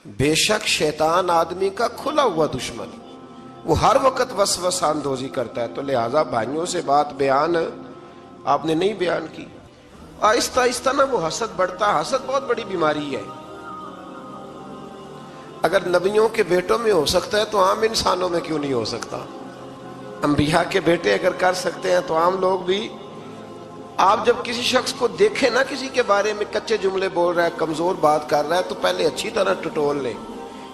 بے شک شیطان آدمی کا کھلا ہوا دشمن، وہ ہر وقت وسوسہ اندوزی کرتا ہے، تو لہٰذا بھائیوں سے بات بیان آپ نے نہیں بیان کی۔ آہستہ آہستہ نا وہ حسد بڑھتا، حسد بہت بڑی بیماری ہے۔ اگر نبیوں کے بیٹوں میں ہو سکتا ہے تو عام انسانوں میں کیوں نہیں ہو سکتا؟ انبیاء کے بیٹے اگر کر سکتے ہیں تو عام لوگ بھی۔ آپ جب کسی شخص کو دیکھیں نا کسی کے بارے میں کچے جملے بول رہا ہے، کمزور بات کر رہا ہے، تو پہلے اچھی طرح ٹٹول لیں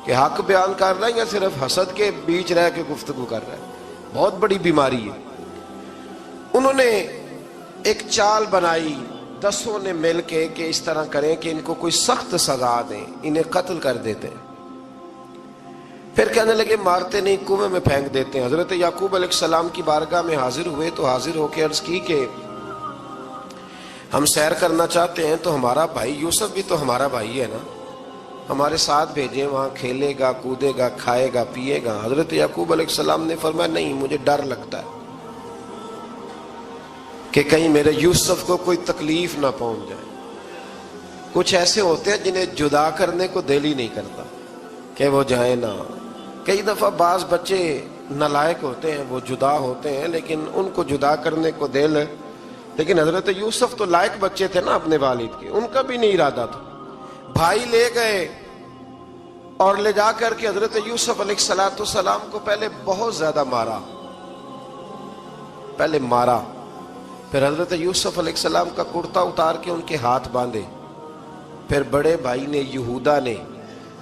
کہ حق بیان کر رہا ہے یا صرف حسد کے بیچ رہ کے گفتگو کر رہا ہے۔ بہت بڑی بیماری ہے۔ انہوں نے ایک چال بنائی 10 نے مل کے کہ اس طرح کریں کہ ان کو کوئی سخت سزا دیں، انہیں قتل کر دیتے ہیں۔ پھر کہنے لگے مارتے نہیں، کنویں میں پھینک دیتے ہیں۔ حضرت یعقوب علیہ السلام کی بارگاہ میں حاضر ہوئے تو حاضر ہو کے عرض کی کہ ہم سیر کرنا چاہتے ہیں تو ہمارا بھائی یوسف بھی تو ہمارا بھائی ہے نا، ہمارے ساتھ بھیجیں، وہاں کھیلے گا، کودے گا، کھائے گا، پیے گا۔ حضرت یعقوب علیہ السلام نے فرمایا نہیں، مجھے ڈر لگتا ہے کہ کہیں میرے یوسف کو کوئی تکلیف نہ پہنچ جائے۔ کچھ ایسے ہوتے ہیں جنہیں جدا کرنے کو دل ہی نہیں کرتا کہ وہ جائیں نہ۔ کئی دفعہ بعض بچے نالائق ہوتے ہیں، وہ جدا ہوتے ہیں لیکن ان کو جدا کرنے کو دل، لیکن حضرت یوسف تو لائق بچے تھے نا اپنے والد کے، ان کا بھی نہیں ارادہ تھا۔ بھائی لے گئے اور لے جا کر کے حضرت یوسف علیہ السلام کو پہلے بہت زیادہ مارا، پھر حضرت یوسف علیہ السلام کا کرتا اتار کے ان کے ہاتھ باندھے، پھر بڑے بھائی نے یہودا نے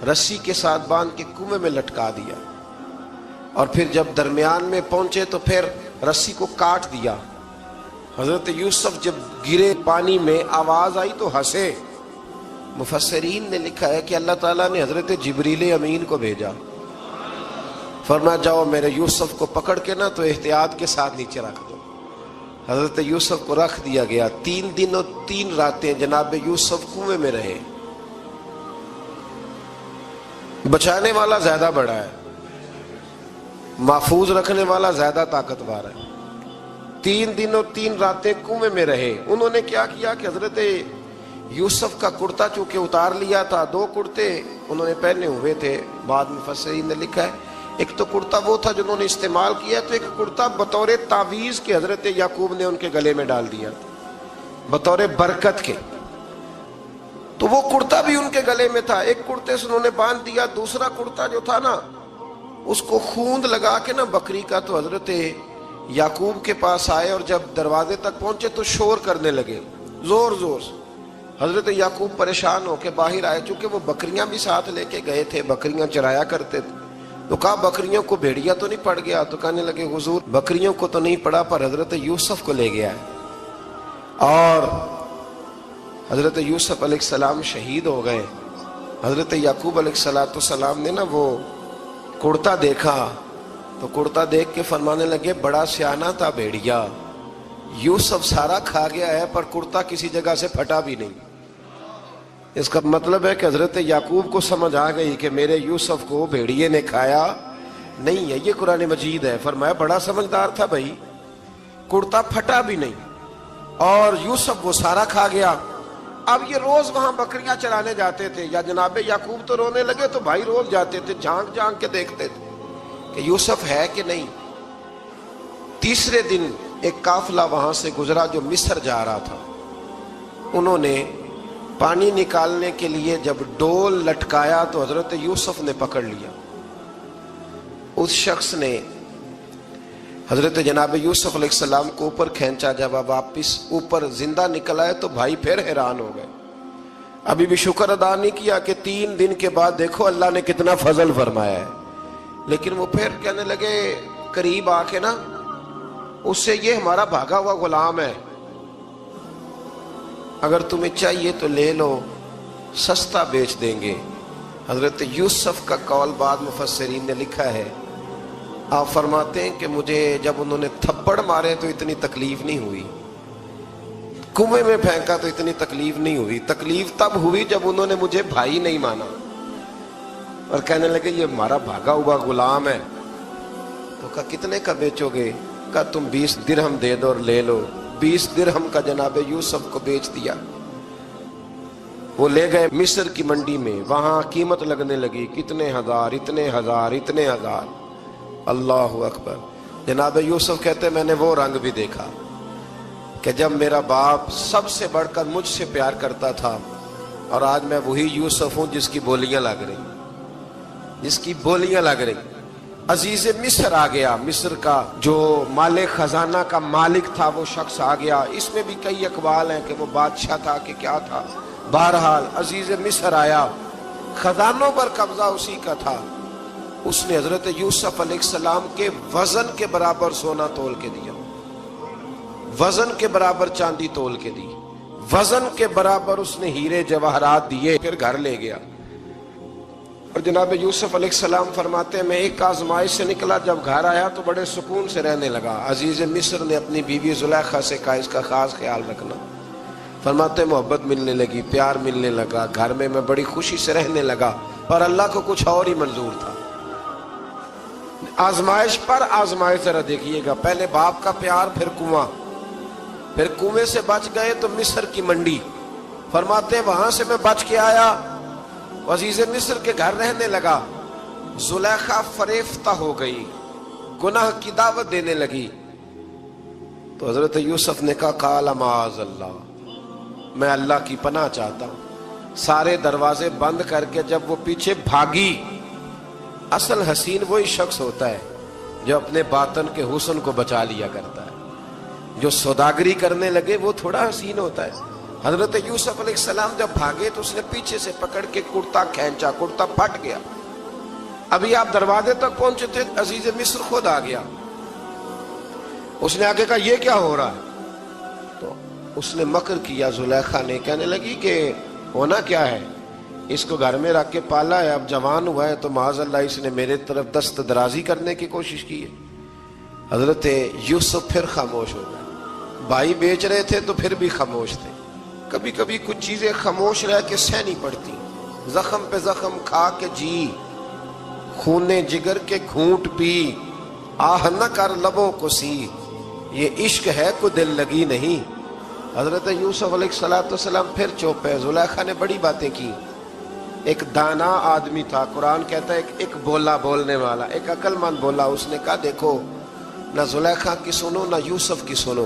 رسی کے ساتھ باندھ کے کنویں میں لٹکا دیا، اور پھر جب درمیان میں پہنچے تو پھر رسی کو کاٹ دیا۔ حضرت یوسف جب گرے پانی میں آواز آئی تو ہنسے۔ مفسرین نے لکھا ہے کہ اللہ تعالیٰ نے حضرت جبریل امین کو بھیجا، فرمایا جاؤ میرے یوسف کو پکڑ کے نا تو احتیاط کے ساتھ نیچے رکھ دو۔ حضرت یوسف کو رکھ دیا گیا۔ 3 دن اور 3 راتیں جناب یوسف کنویں میں رہے۔ بچانے والا زیادہ بڑا ہے، محفوظ رکھنے والا زیادہ طاقتور ہے۔ 3 دن اور 3 راتیں کنویں میں رہے۔ انہوں نے کیا کیا کہ حضرت یوسف کا کرتا چونکہ اتار لیا تھا، 2 کرتے انہوں نے پہنے ہوئے تھے، بعد میں مفسرین نے لکھا ہے ایک تو کرتا وہ تھا جنہوں نے استعمال کیا، تو ایک کرتا بطور تعویذ کے حضرت یعقوب نے ان کے گلے میں ڈال دیا بطور برکت کے، تو وہ کرتا بھی ان کے گلے میں تھا۔ ایک کرتے سے انہوں نے باندھ دیا، دوسرا کرتا جو تھا نا اس کو خوند لگا کے نا بکری کا، تو حضرت یعقوب کے پاس آئے اور جب دروازے تک پہنچے تو شور کرنے لگے زور زور سے۔ حضرت یعقوب پریشان ہو کے باہر آئے، چونکہ وہ بکریاں بھی ساتھ لے کے گئے تھے، بکریاں چرایا کرتے تھے، تو کہا بکریوں کو بھیڑیا تو نہیں پڑ گیا؟ تو کہنے لگے حضور بکریوں کو تو نہیں پڑا پر حضرت یوسف کو لے گیا ہے، اور حضرت یوسف علیہ السلام شہید ہو گئے۔ حضرت یعقوب علیہ السلام نے نا وہ کرتا دیکھا تو کرتا دیکھ کے فرمانے لگے بڑا سیانہ تھا بھیڑیا، یوسف سارا کھا گیا ہے پر کرتا کسی جگہ سے پھٹا بھی نہیں۔ اس کا مطلب ہے کہ حضرت یعقوب کو سمجھ آ گئی کہ میرے یوسف کو بھیڑیے نے کھایا نہیں ہے۔ یہ قرآن مجید ہے۔ فرمایا بڑا سمجھدار تھا بھائی، کرتا پھٹا بھی نہیں اور یوسف وہ سارا کھا گیا۔ اب یہ روز وہاں بکریاں چرانے جاتے تھے، یا جناب یعقوب تو رونے لگے تو بھائی روز جاتے تھے، جھانک جھانک کے دیکھتے تھے کہ یوسف ہے کہ نہیں۔ تیسرے دن ایک قافلہ وہاں سے گزرا جو مصر جا رہا تھا، انہوں نے پانی نکالنے کے لیے جب ڈول لٹکایا تو حضرت یوسف نے پکڑ لیا۔ اس شخص نے حضرت جناب یوسف علیہ السلام کو اوپر کھینچا، جب آپ واپس اوپر زندہ نکل آئے تو بھائی پھر حیران ہو گئے، ابھی بھی شکر ادا نہیں کیا کہ 3 دن کے بعد دیکھو اللہ نے کتنا فضل فرمایا ہے۔ لیکن وہ پھر کہنے لگے قریب آ کے نا اس سے، یہ ہمارا بھاگا ہوا غلام ہے، اگر تمہیں چاہیے تو لے لو، سستا بیچ دیں گے۔ حضرت یوسف کا قول بعد مفسرین نے لکھا ہے، آپ فرماتے ہیں کہ مجھے جب انہوں نے تھپڑ مارے تو اتنی تکلیف نہیں ہوئی، کنویں میں پھینکا تو اتنی تکلیف نہیں ہوئی، تکلیف تب ہوئی جب انہوں نے مجھے بھائی نہیں مانا اور کہنے لگے یہ ہمارا بھاگا ہوا غلام ہے۔ تو کہا کتنے کا بیچو گے؟ کہا تم 20 درہم دے دو اور لے لو۔ 20 درہم کا جناب یوسف کو بیچ دیا۔ وہ لے گئے مصر کی منڈی میں، وہاں قیمت لگنے لگی، کتنے ہزار، اتنے ہزار، اتنے ہزار۔ اللہ اکبر۔ جناب یوسف کہتے میں نے وہ رنگ بھی دیکھا کہ جب میرا باپ سب سے بڑھ کر مجھ سے پیار کرتا تھا، اور آج میں وہی یوسف ہوں جس کی بولیاں لگ رہی، جس کی بولیاں لگ رہی۔ عزیز مصر آ گیا، مصر کا جو مال خزانہ کا مالک تھا وہ شخص آ گیا۔ اس میں بھی کئی اقوال ہیں کہ وہ بادشاہ تھا کہ کیا تھا، بہرحال عزیز مصر آیا، خزانوں پر قبضہ اسی کا تھا۔ اس نے حضرت یوسف علیہ السلام کے وزن کے برابر سونا تول کے دیا، وزن کے برابر چاندی تول کے دی، وزن کے برابر اس نے ہیرے جواہرات دیے، پھر گھر لے گیا۔ اور جناب یوسف علیہ السلام فرماتے ہیں میں ایک آزمائش سے نکلا، جب گھر آیا تو بڑے سکون سے رہنے لگا۔ عزیز مصر نے اپنی بیوی زلیخا سے کہا اس کا خاص خیال رکھنا۔ فرماتے ہیں محبت ملنے لگی، پیار ملنے لگا، گھر میں بڑی خوشی سے رہنے لگا، پر اللہ کو کچھ اور ہی منظور تھا۔ آزمائش پر آزمائش ذرا دیکھیے گا، پہلے باپ کا پیار، پھر کنواں، پھر کنویں سے بچ گئے تو مصر کی منڈی۔ فرماتے ہیں وہاں سے میں بچ کے آیا، عزیز مصر کے گھر رہنے لگا، زلیخا فریفتہ ہو گئی، گناہ کی دعوت دینے لگی۔ تو حضرت یوسف نے کہا قال معاذ اللہ، میں اللہ کی پناہ چاہتا ہوں۔ سارے دروازے بند کر کے جب وہ پیچھے بھاگی، اصل حسین وہی شخص ہوتا ہے جو اپنے باطن کے حسن کو بچا لیا کرتا ہے۔ جو سوداگری کرنے لگے وہ تھوڑا حسین ہوتا ہے۔ حضرت یوسف علیہ السلام جب بھاگے تو اس نے پیچھے سے پکڑ کے کرتا کھینچا، کرتا پھٹ گیا۔ ابھی آپ دروازے تک پہنچے تھے، عزیز مصر خود آ گیا۔ اس نے آگے کہا یہ کیا ہو رہا ہے؟ تو اس نے مکر کیا، زلیخا نے، کہنے لگی کہ ہونا کیا ہے، اس کو گھر میں رکھ کے پالا ہے، اب جوان ہوا ہے تو معاذ اللہ اس نے میرے طرف دست درازی کرنے کی کوشش کی ہے۔ حضرت یوسف پھر خاموش ہو گئے۔ بھائی بیچ رہے تھے تو پھر بھی خاموش تھے۔ کبھی کبھی کچھ چیزیں خاموش رہ کے سہنی پڑتی، زخم پہ زخم کھا کے جی، خون جگر کے گھونٹ پی، آہ نہ کر لبوں کو سی، یہ عشق ہے کو دل لگی نہیں۔ حضرت یوسف علیہ السلام پھر چوپ ہے۔ زلیخا نے بڑی باتیں کی، ایک دانا آدمی تھا، قرآن کہتا ہے ایک بولا بولنے والا، ایک عقل مند بولا۔ اس نے کہا دیکھو نہ زلیخا کی سنو نہ یوسف کی سنو،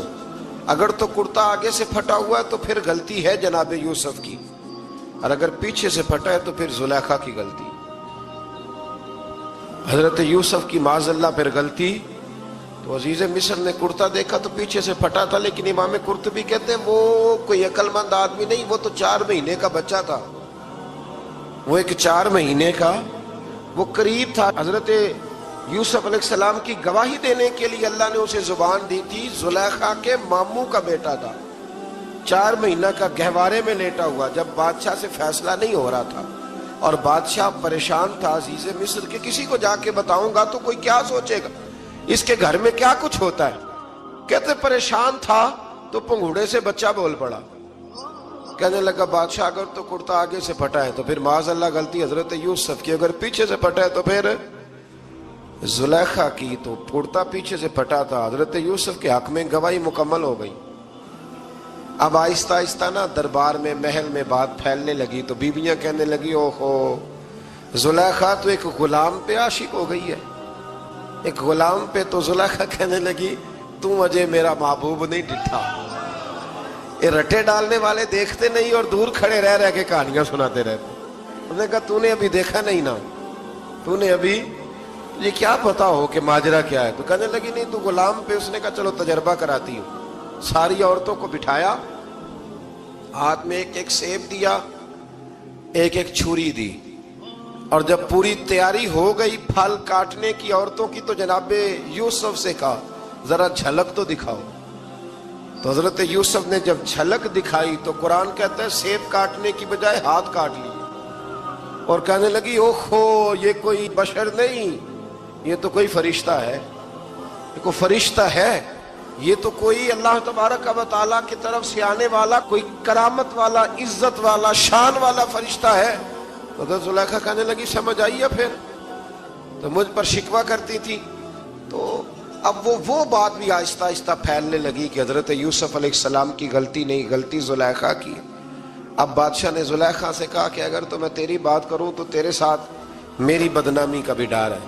اگر تو کرتا آگے سے پھٹا ہوا ہے تو پھر غلطی ہے جناب یوسف کی، اور اگر پیچھے سے پھٹا ہے تو پھر زلیخا کی غلطی۔ حضرت یوسف کی معاذ اللہ پھر غلطی۔ تو عزیز مصر نے کرتا دیکھا تو پیچھے سے پھٹا تھا، لیکن امام قرطبی کہتے ہیں وہ کوئی عقل مند آدمی نہیں، وہ تو 4 مہینے کا بچہ تھا، وہ ایک 4 مہینے کا، وہ قریب تھا۔ حضرت یوسف علیہ السلام کی گواہی دینے کے لیے اللہ نے اسے زبان دی تھی، زلیخا کے ماموں کا بیٹا تھا، 4 مہینہ کا گہوارے میں لیٹا ہوا، جب بادشاہ سے فیصلہ نہیں ہو رہا تھا اور بادشاہ پریشان تھا عزیز مصر کے، کسی کو جا کے بتاؤں گا تو کوئی کیا سوچے گا، اس کے گھر میں کیا کچھ ہوتا ہے۔ کہتے پریشان تھا تو پنگوڑے سے بچہ بول پڑا، کہنے لگا بادشاہ اگر تو کرتا آگے سے پھٹا ہے تو پھر معاذ اللہ غلطی حضرت یوسف کی، اگر پیچھے سے پھٹا ہے تو پھر زلیخا کی۔ تو کرتا پیچھے سے پھٹا تھا، حضرت یوسف کے حق میں گواہی مکمل ہو گئی۔ اب آہستہ آہستہ نا دربار میں محل میں بات پھیلنے لگی، تو بیویاں کہنے لگی اوہو زلیخا تو ایک غلام پہ عاشق ہو گئی ہے، ایک غلام پہ۔ تو زلیخا کہنے لگی تم اجے میرا محبوب نہیں ڈٹھا۔ یہ رٹے ڈالنے والے دیکھتے نہیں اور دور کھڑے رہ رہ کے کہانیاں سناتے رہتے۔ انہوں نے کہا تو نے ابھی دیکھا نہیں نا، تو نے ابھی یہ کیا پتا ہو کہ ماجرا کیا ہے؟ تو کہنے لگی نہیں تو غلام پہ۔ اس نے کہا چلو تجربہ کراتی ہوں۔ ساری عورتوں کو بٹھایا، ہاتھ میں ایک ایک سیب دیا، ایک ایک چھری دی، اور جب پوری تیاری ہو گئی پھل کاٹنے کی عورتوں کی تو جناب یوسف سے کہا ذرا جھلک تو دکھاؤ۔ تو حضرت یوسف نے جب جھلک دکھائی تو قرآن کہتا ہے سیب کاٹنے کی بجائے ہاتھ کاٹ لیے، اور کہنے لگی اوہو یہ کوئی بشر نہیں، یہ تو کوئی فرشتہ ہے، یہ کوئی فرشتہ ہے، یہ تو کوئی اللہ تبارک و تعالیٰ کی طرف سے آنے والا کوئی کرامت والا، عزت والا، شان والا فرشتہ ہے۔ حضرت زلیخا کہنے لگی سمجھ آئی ہے پھر تو مجھ پر شکوہ کرتی تھی۔ تو اب وہ بات بھی آہستہ آہستہ پھیلنے لگی کہ حضرت یوسف علیہ السلام کی غلطی نہیں، غلطی زلیخا کی۔ اب بادشاہ نے زلیخا سے کہا کہ اگر تو میں تیری بات کروں تو تیرے ساتھ میری بدنامی کا بھی ڈر ہے،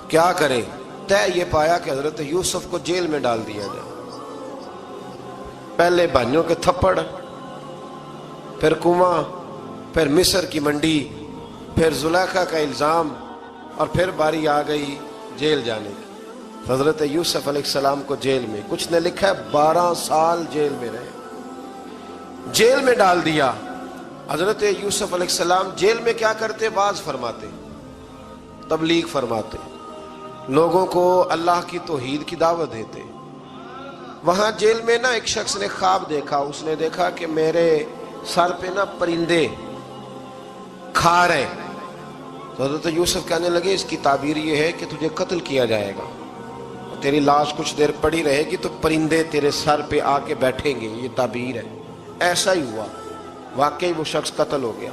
کیا کریں؟ طے یہ پایا کہ حضرت یوسف کو جیل میں ڈال دیا جائے۔ پہلے بھائیوں کے تھپڑ، پھر کنواں، پھر مصر کی منڈی، پھر زلیخا کا الزام، اور پھر باری آ گئی جیل جانے کی۔ حضرت یوسف علیہ السلام کو جیل میں، کچھ نے لکھا ہے 12 سال جیل میں رہے، جیل میں ڈال دیا۔ حضرت یوسف علیہ السلام جیل میں کیا کرتے؟ واعظ فرماتے، تبلیغ فرماتے، لوگوں کو اللہ کی توحید کی دعوت دیتے۔ وہاں جیل میں نا ایک شخص نے خواب دیکھا، اس نے دیکھا کہ میرے سر پہ نا پرندے کھا رہے۔ تو حضرت یوسف کہنے لگے اس کی تعبیر یہ ہے کہ تجھے قتل کیا جائے گا، تیری لاش کچھ دیر پڑی رہے گی تو پرندے تیرے سر پہ آ کے بیٹھیں گے، یہ تعبیر ہے۔ ایسا ہی ہوا، واقعی وہ شخص قتل ہو گیا۔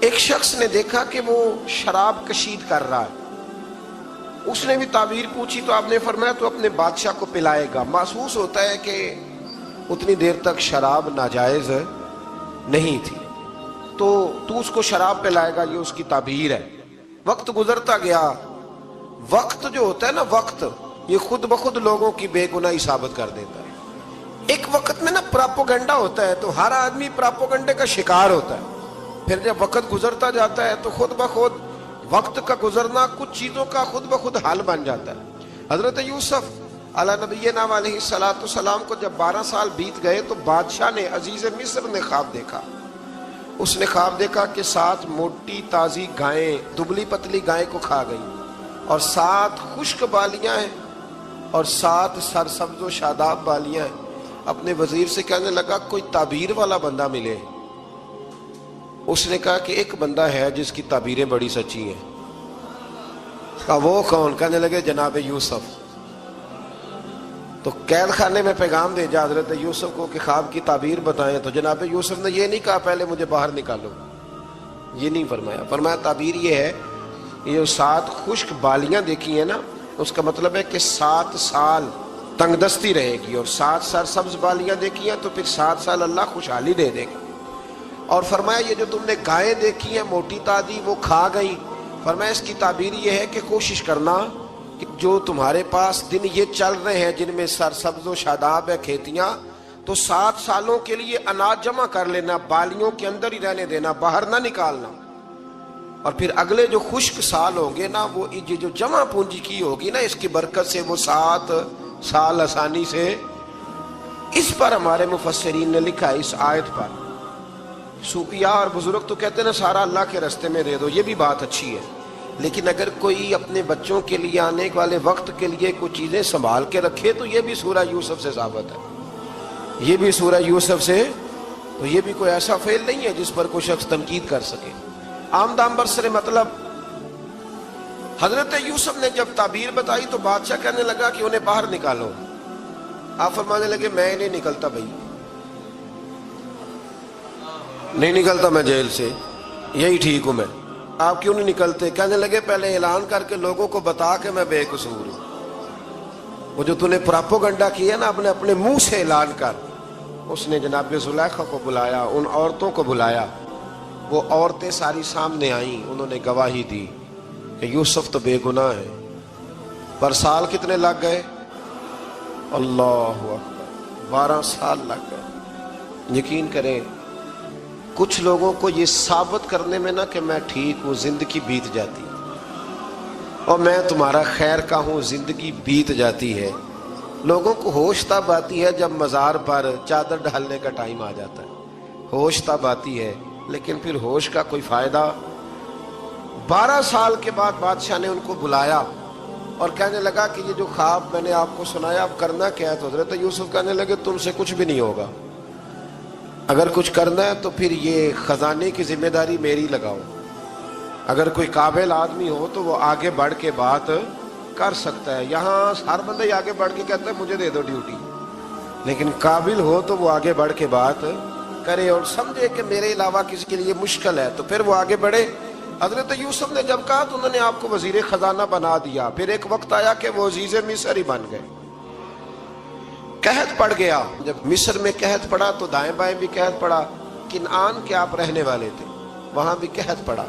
ایک شخص نے دیکھا کہ وہ شراب کشید کر رہا ہے، اس نے بھی تعبیر پوچھی تو آپ نے فرمایا تو اپنے بادشاہ کو پلائے گا۔ محسوس ہوتا ہے کہ اتنی دیر تک شراب ناجائز نہیں تھی، تو اس کو شراب پلائے گا، یہ اس کی تعبیر ہے۔ وقت گزرتا گیا، وقت جو ہوتا ہے نا، وقت یہ خود بخود لوگوں کی بے گناہی ثابت کر دیتا ہے۔ ایک وقت میں نا پراپوگنڈا ہوتا ہے تو ہر آدمی پراپوگنڈے کا شکار ہوتا ہے، پھر جب وقت گزرتا جاتا ہے تو خود بخود وقت کا گزرنا کچھ چیزوں کا خود بخود حل بن جاتا ہے۔ حضرت یوسف علیہ نبینا علیہ السلام کو جب 12 سال بیت گئے تو بادشاہ نے، عزیز مصر نے خواب دیکھا۔ اس نے خواب دیکھا کہ 7 موٹی تازی گائیں دبلی پتلی گائیں کو کھا گئی، اور 7 خشک بالیاں ہیں اور 7 سرسبز و شاداب بالیاں ہیں۔ اپنے وزیر سے کہنے لگا کوئی تعبیر والا بندہ ملے۔ اس نے کہا کہ ایک بندہ ہے جس کی تعبیریں بڑی سچی ہیں۔ کہا وہ کون؟ کہنے لگے جناب یوسف۔ تو قید خانے میں پیغام بھیجا حضرت یوسف کو کہ خواب کی تعبیر بتائیں، تو جناب یوسف نے یہ نہیں کہا پہلے مجھے باہر نکالو، یہ نہیں فرمایا۔ فرمایا تعبیر یہ ہے، یہ 7 خشک بالیاں دیکھی ہیں نا، اس کا مطلب ہے کہ 7 سال تنگ دستی رہے گی، اور 7 سرسبز بالیاں دیکھی ہیں تو پھر 7 سال اللہ خوشحالی دے دے گا۔ اور فرمایا یہ جو تم نے گائیں دیکھی ہیں موٹی تازی وہ کھا گئی، فرمایا اس کی تعبیر یہ ہے کہ کوشش کرنا کہ جو تمہارے پاس دن یہ چل رہے ہیں جن میں سرسبز و شاداب ہے کھیتیاں، تو 7 سالوں کے لیے اناج جمع کر لینا، بالیوں کے اندر ہی رہنے دینا، باہر نہ نکالنا، اور پھر اگلے جو خشک سال ہوں گے نا، وہ یہ جو جمع پونجی کی ہوگی نا، اس کی برکت سے وہ 7 سال آسانی سے۔ اس پر ہمارے مفسرین نے لکھا ہے، اس آیت پر صوفیاء اور بزرگ تو کہتے ہیں نا سارا اللہ کے راستے میں دے دو، یہ بھی بات اچھی ہے، لیکن اگر کوئی اپنے بچوں کے لیے آنے والے وقت کے لیے کوئی چیزیں سنبھال کے رکھے تو یہ بھی سورہ یوسف سے ثابت ہے، یہ بھی سورہ یوسف سے، تو یہ بھی کوئی ایسا فعل نہیں ہے جس پر کوئی شخص تنقید کر سکے۔ آمدام برسر مطلب حضرت یوسف نے جب تعبیر بتائی تو بادشاہ کہنے لگا کہ انہیں باہر نکالو۔ آپ فرمانے لگے میں نہیں نکلتا بھائی، نہیں نکلتا میں جیل سے، یہی ٹھیک ہوں میں۔ آپ کیوں نہیں نکلتے؟ کہنے لگے پہلے اعلان کر کے لوگوں کو بتا کہ میں بے قصور ہوں۔ وہ جو تو نے پراپوگنڈا کیا نا اپنے منہ سے اعلان کر۔ اس نے جناب زلیخا کو بلایا، ان عورتوں کو بلایا، وہ عورتیں ساری سامنے آئیں، انہوں نے گواہی دی کہ یوسف تو بے گناہ ہے۔ پر سال کتنے لگ گئے؟ اللہ اکبر، 12 سال لگ گئے۔ یقین کریں کچھ لوگوں کو یہ ثابت کرنے میں نا کہ میں ٹھیک ہوں زندگی بیت جاتی، اور میں تمہارا خیر کا ہوں زندگی بیت جاتی ہے۔ لوگوں کو ہوش تب آتی ہے جب مزار پر چادر ڈالنے کا ٹائم آ جاتا ہے، ہوش تب آتی ہے، لیکن پھر ہوش کا کوئی فائدہ۔ 12 سال کے بعد بادشاہ نے ان کو بلایا اور کہنے لگا کہ یہ جو خواب میں نے آپ کو سنایا اب کرنا کیا ہے؟ تو حضرت یوسف کہنے لگے تم سے کچھ بھی نہیں ہوگا، اگر کچھ کرنا ہے تو پھر یہ خزانے کی ذمہ داری میری لگاؤ، اگر کوئی قابل آدمی ہو تو وہ آگے بڑھ کے بات کر سکتا ہے۔ یہاں ہر بندہ ہی آگے بڑھ کے کہتا ہے مجھے دے دو ڈیوٹی، لیکن قابل ہو تو وہ آگے بڑھ کے بات کرے اور سمجھے کہ میرے علاوہ کسی کے لیے مشکل ہے تو پھر وہ آگے بڑھے۔ حضرت یوسف نے جب کہا تو انہوں نے آپ کو وزیر خزانہ بنا دیا۔ پھر ایک وقت آیا کہ وہ عزیز مصر ہی بن گئے، قحط پڑ گیا۔ جب مصر میں قحط پڑا تو دائیں بائیں بھی قحط پڑا، کنعان کے آپ رہنے والے تھے، وہاں بھی قحط پڑا۔